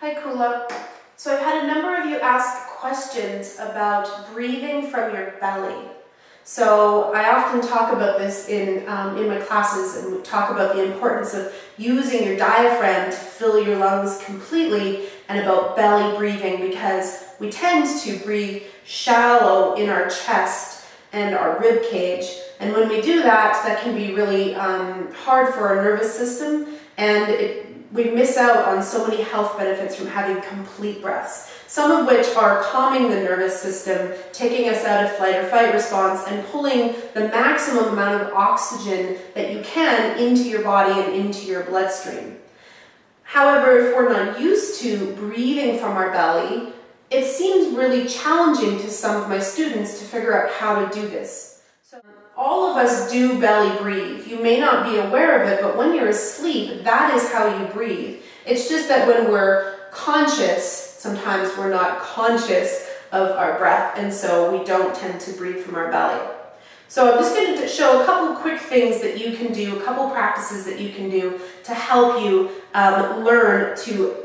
Hi Kula. So I've had a number of you ask questions about breathing from your belly. So I often talk about this in my classes, and we talk about the importance of using your diaphragm to fill your lungs completely, and about belly breathing, because we tend to breathe shallow in our chest and our rib cage, and when we do that, that can be really hard for our nervous system, and we miss out on so many health benefits from having complete breaths, some of which are calming the nervous system, taking us out of flight or fight response, and pulling the maximum amount of oxygen that you can into your body and into your bloodstream. However, if we're not used to breathing from our belly, it seems really challenging to some of my students to figure out how to do this. So all of us do belly breathe. You may not be aware of it, but when you're asleep, that is how you breathe. It's just that when we're conscious, sometimes we're not conscious of our breath, and so we don't tend to breathe from our belly. So I'm just going to show a couple quick things that you can do, a couple practices that you can do to help you learn to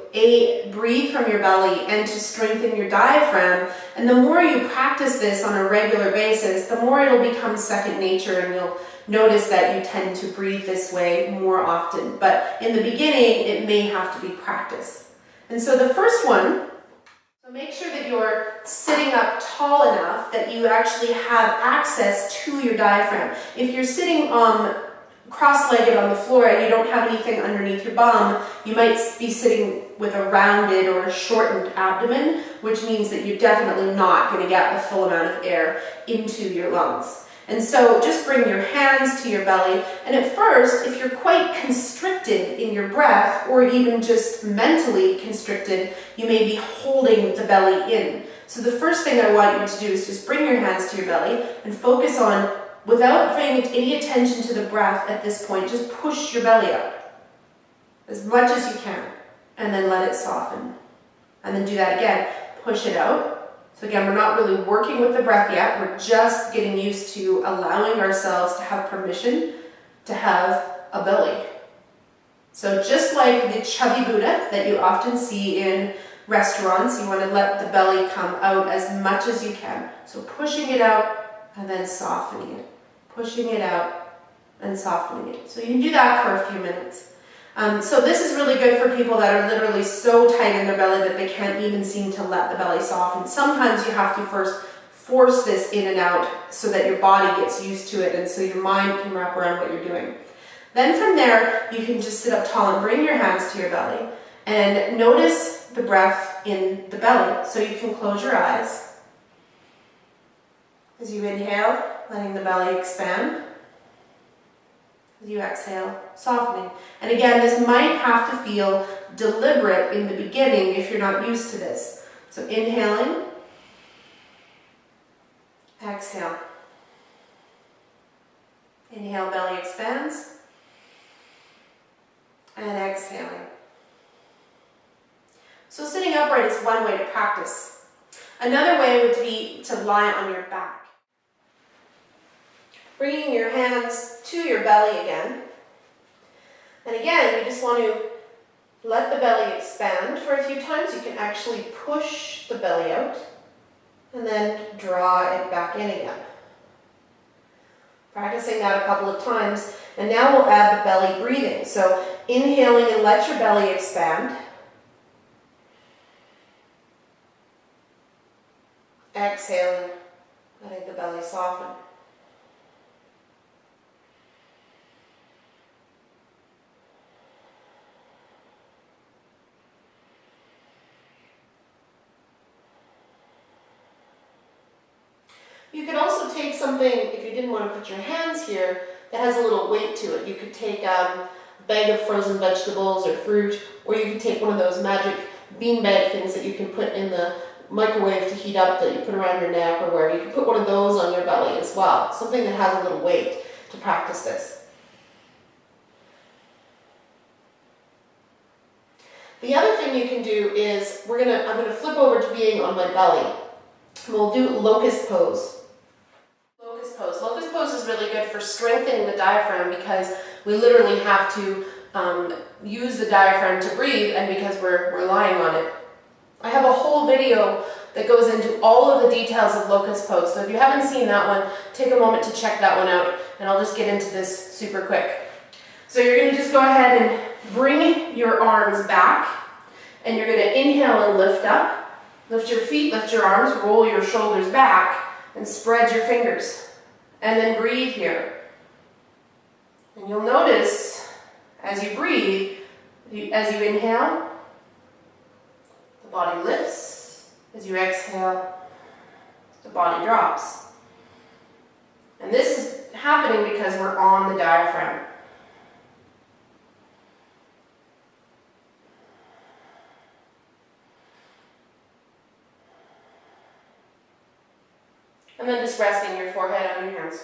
breathe from your belly and to strengthen your diaphragm. And the more you practice this on a regular basis, the more it'll become second nature, and you'll notice that you tend to breathe this way more often. But in the beginning, it may have to be practice. And so the first one, so make sure that you're sitting up tall enough that you actually have access to your diaphragm. If you're sitting cross-legged on the floor and you don't have anything underneath your bum, you might be sitting with a rounded or a shortened abdomen, which means that you're definitely not going to get the full amount of air into your lungs. And so just bring your hands to your belly, and at first, if you're quite constricted in your breath, or even just mentally constricted, you may be holding the belly in. So the first thing I want you to do is just bring your hands to your belly and focus on, without paying any attention to the breath at this point, just push your belly out as much as you can, and then let it soften. And then do that again, push it out. So again, we're not really working with the breath yet, we're just getting used to allowing ourselves to have permission to have a belly. So just like the chubby Buddha that you often see in restaurants, you want to let the belly come out as much as you can. So pushing it out and then softening it. Pushing it out and softening it. So you can do that for a few minutes. So this is really good for people that are literally so tight in their belly that they can't even seem to let the belly soften. Sometimes you have to first force this in and out so that your body gets used to it, and so your mind can wrap around what you're doing. Then from there, you can just sit up tall and bring your hands to your belly and notice the breath in the belly. So you can close your eyes as you inhale, letting the belly expand. As you exhale, softening. And again, this might have to feel deliberate in the beginning if you're not used to this. So inhaling, exhale. Inhale, belly expands, and exhaling. So sitting upright is one way to practice. Another way would be to lie on your back. Bringing your hands to your belly again. And again, you just want to let the belly expand for a few times. You can actually push the belly out and then draw it back in again. Practicing that a couple of times. And now we'll add the belly breathing. So inhaling and let your belly expand. Exhaling, letting the belly soften. You could also take something, if you didn't want to put your hands here, that has a little weight to it. You could take a bag of frozen vegetables or fruit, or you could take one of those magic beanbag things that you can put in the microwave to heat up, that you put around your neck or wherever. You can put one of those on your belly as well, something that has a little weight to practice this. The other thing you can do is, I'm going to flip over to being on my belly. We'll do locust pose. Locust pose is really good for strengthening the diaphragm, because we literally have to use the diaphragm to breathe and because we're lying on it. I have a whole video that goes into all of the details of locust pose. So if you haven't seen that one, take a moment to check that one out, and I'll just get into this super quick. So you're going to just go ahead and bring your arms back, and you're going to inhale and lift up. Lift your feet, lift your arms, roll your shoulders back, and spread your fingers. And then breathe here. And you'll notice as you breathe, as you inhale, the body lifts. As you exhale, the body drops. And this is happening because we're on the diaphragm. And then just resting your forehead on your hands.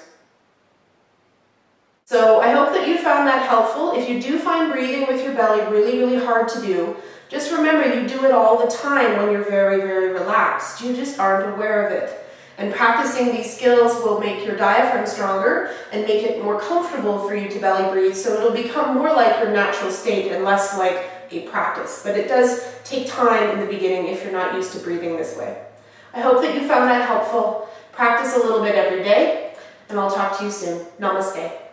So I hope that you found that helpful. If you do find breathing with your belly really, really hard to do, just remember you do it all the time when you're very, very relaxed. You just aren't aware of it. And practicing these skills will make your diaphragm stronger and make it more comfortable for you to belly breathe, so it'll become more like your natural state and less like a practice. But it does take time in the beginning if you're not used to breathing this way. I hope that you found that helpful. Practice a little bit every day, and I'll talk to you soon. Namaste.